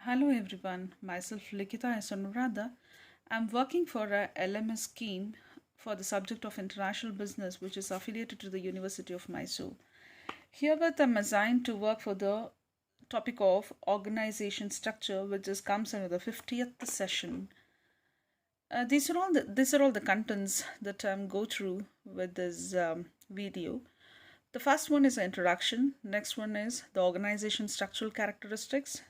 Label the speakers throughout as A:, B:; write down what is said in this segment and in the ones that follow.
A: Hello everyone, myself Likita Anuradha. I'm working for a LMS scheme for the subject of international business which is affiliated to the University of Mysore. Herewith I'm assigned to work for the topic of organization structure which is comes under the 50th session. These are all the contents that I'm go through with this video. The first one is introduction, next one is the organization structural characteristics.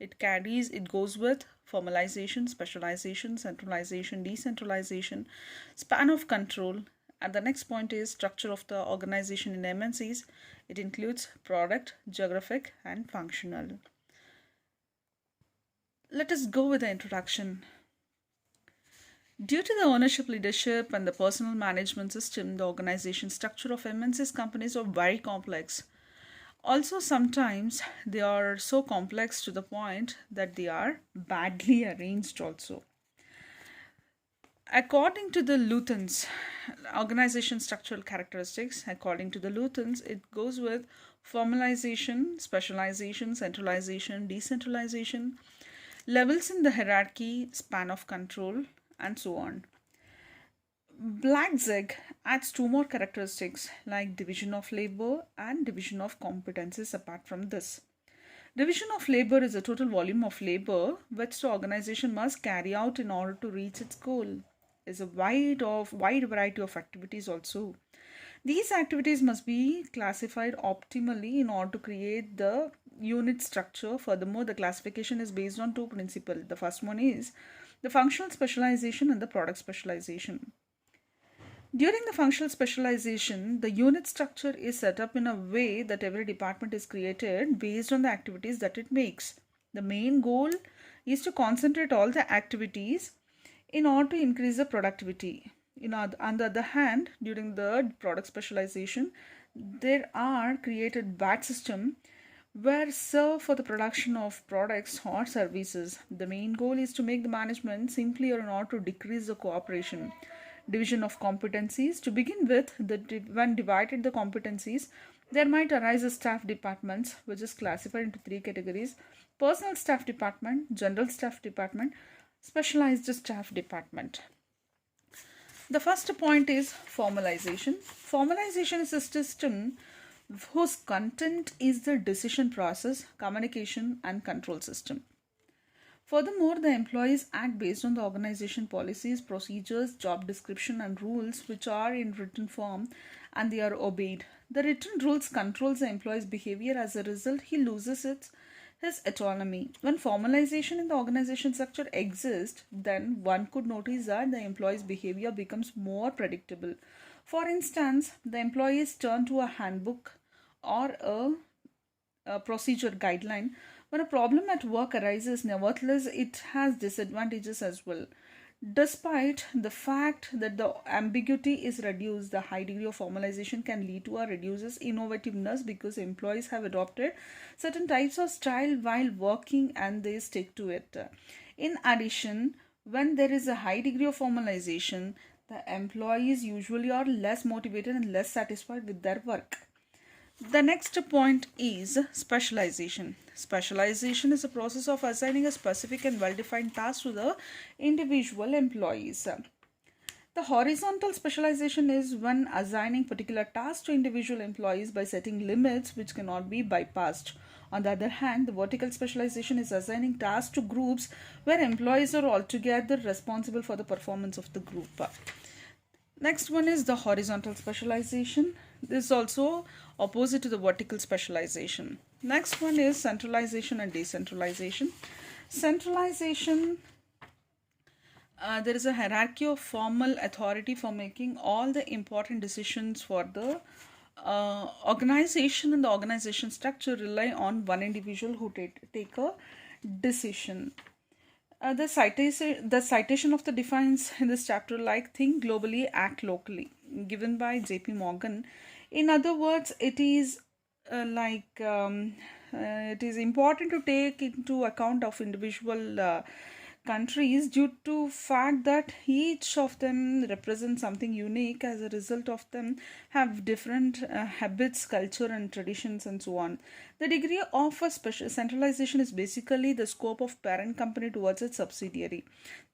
A: It goes with formalization, specialization, centralization, decentralization, span of control. And the next point is structure of the organization in MNCs. It includes product, geographic, and functional. Let us go with the introduction. Due to the ownership leadership and the personal management system, the organization structure of MNCs companies are very complex. Also, sometimes they are so complex to the point that they are badly arranged also. According to the Lutyens, organization structural characteristics, according to the Lutyens, it goes with formalization, specialization, centralization, decentralization, levels in the hierarchy, span of control, and so on. Blackzig adds two more characteristics like division of labor and division of competencies apart from this. Division of labor is the total volume of labor which the organization must carry out in order to reach its goal. Is a wide variety of activities also. These activities must be classified optimally in order to create the unit structure. Furthermore, the classification is based on two principles. The first one is the functional specialization and the product specialization. During the functional specialization, the unit structure is set up in a way that every department is created based on the activities that it makes. The main goal is to concentrate all the activities in order to increase the productivity. On the other hand, during the product specialization, there are created batch system where serve for the production of products or services. The main goal is to make the management simpler in order to decrease the cooperation. Division of competencies. To begin with, when divided the competencies, there might arise a staff departments which is classified into three categories: personal staff department, general staff department, specialized staff department. The first point is formalization. Formalization is a system whose content is the decision process, communication, and control system. Furthermore, the employees act based on the organization policies, procedures, job description, and rules which are in written form and they are obeyed. The written rules controls the employee's behavior. As a result, he loses his autonomy. When formalization in the organization structure exists, then one could notice that the employee's behavior becomes more predictable. For instance, the employees turn to a handbook or a procedure guideline when a problem at work arises. Nevertheless, it has disadvantages as well. Despite the fact that the ambiguity is reduced, the high degree of formalization can lead to a reduces innovativeness because employees have adopted certain types of style while working and they stick to it. In addition, when there is a high degree of formalization, the employees usually are less motivated and less satisfied with their work. The next point is specialization. Specialization is a process of assigning a specific and well-defined task to the individual employees. The horizontal specialization is when assigning particular tasks to individual employees by setting limits which cannot be bypassed. On the other hand, the vertical specialization is assigning tasks to groups where employees are altogether responsible for the performance of the group. Next one is the horizontal specialization. This is also opposite to the vertical specialization. Next one is centralization and decentralization. Centralization, there is a hierarchy of formal authority for making all the important decisions for the organization, and the organization structure rely on one individual who take a decision. The citation of the defines in this chapter like think globally, act locally, given by J.P. Morgan. In other words, it is it is important to take into account of individual countries due to fact that each of them represents something unique. As a result of them have different habits, culture and traditions and so on. The degree of a special centralization is basically the scope of parent company towards its subsidiary.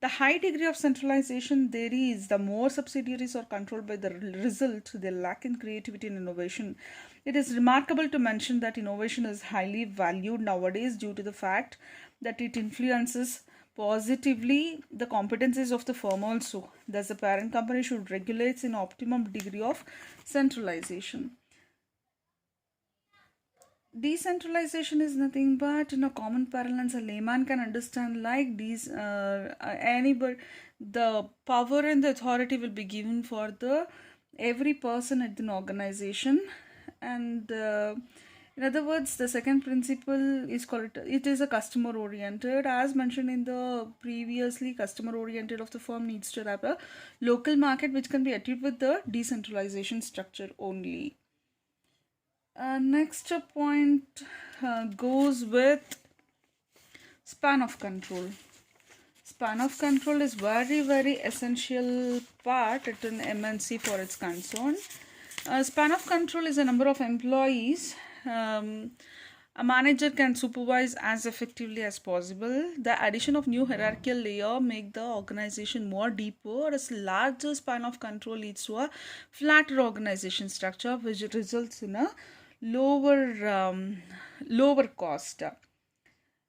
A: The high degree of centralization there is, the more subsidiaries are controlled by the result they lack in creativity and innovation. It is remarkable to mention that innovation is highly valued nowadays due to the fact that it influences positively the competencies of the firm also. Thus, the parent company should regulate in optimum degree of centralization. Decentralization is nothing but in a common parlance a layman can understand like these anybody, the power and the authority will be given for the every person at an organization. And in other words, the second principle is called it is a customer oriented. As mentioned in the previously, customer oriented of the firm needs to have a local market which can be achieved with the decentralization structure only. Next point goes with span of control. Span of control is very essential part at an MNC for its concern. Span of control is a number of employees a manager can supervise as effectively as possible. The addition of new hierarchical layer make the organization more deeper. A larger span of control leads to a flatter organization structure, which results in a lower cost.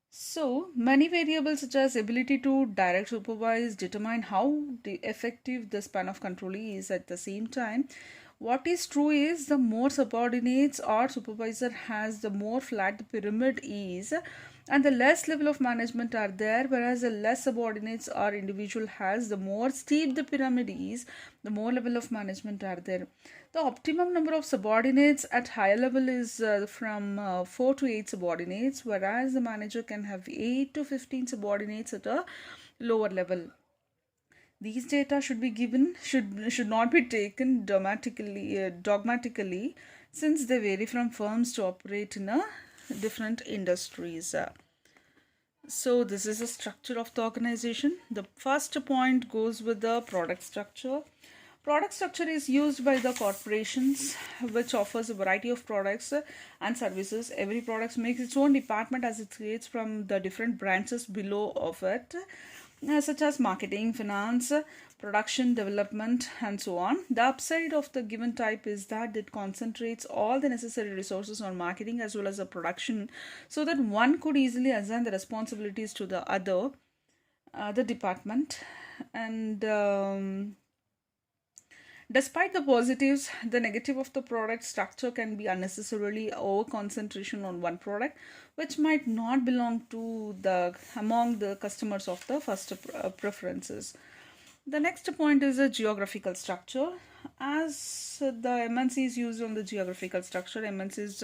A: So many variables such as ability to direct supervise determine how effective the span of control is. At the same time, what is true is the more subordinates or supervisor has, the more flat the pyramid is, and the less level of management are there, whereas the less subordinates or individual has, the more steep the pyramid is, the more level of management are there. The optimum number of subordinates at higher level is from 4 to 8 subordinates, whereas the manager can have 8 to 15 subordinates at a lower level. These data should be given should not be taken dogmatically, since they vary from firms to operate in a different industries. So this is the structure of the organization. The first point goes with the product structure. Product structure is used by the corporations which offers a variety of products and services. Every product makes its own department as it creates from the different branches below of it, such as marketing, finance, production, development and so on. The upside of the given type is that it concentrates all the necessary resources on marketing as well as the production, so that one could easily assign the responsibilities to the other department. And despite the positives, the negative of the product structure can be unnecessarily over concentration on one product, which might not belong to the among the customers of the first preferences. The next point is a geographical structure. As the MNC is used on the geographical structure, MNC's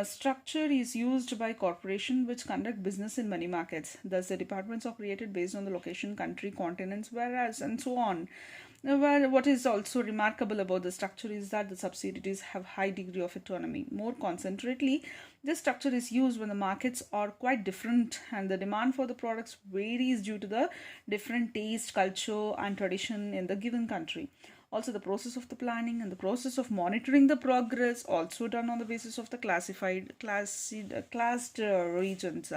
A: structure is used by corporation which conduct business in many markets. Thus, the departments are created based on the location, country, continents, whereas and so on. Well, what is also remarkable about the structure is that the subsidiaries have high degree of autonomy. More concentrately, this structure is used when the markets are quite different and the demand for the products varies due to the different taste, culture and tradition in the given country. Also, the process of the planning and the process of monitoring the progress also done on the basis of the classed regions.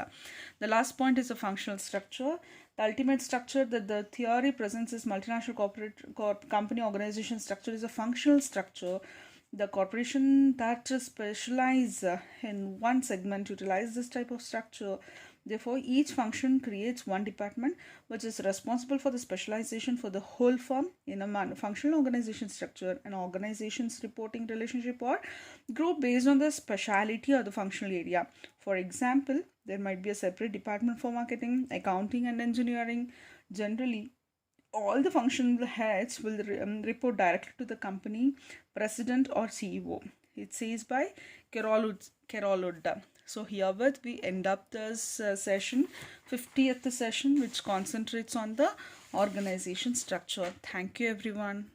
A: The last point is the functional structure. The ultimate structure that the theory presents is multinational company organization structure is a functional structure. The corporation that specialize in one segment utilize this type of structure. Therefore, each function creates one department which is responsible for the specialization for the whole firm in a functional organization structure. An organization's reporting relationship or group based on the speciality or the functional area. For example, there might be a separate department for marketing, accounting and engineering. Generally, all the functional heads will report directly to the company president or CEO. It says by Kerolud. So herewith we end up this session, 50th session, which concentrates on the organization structure. Thank you everyone.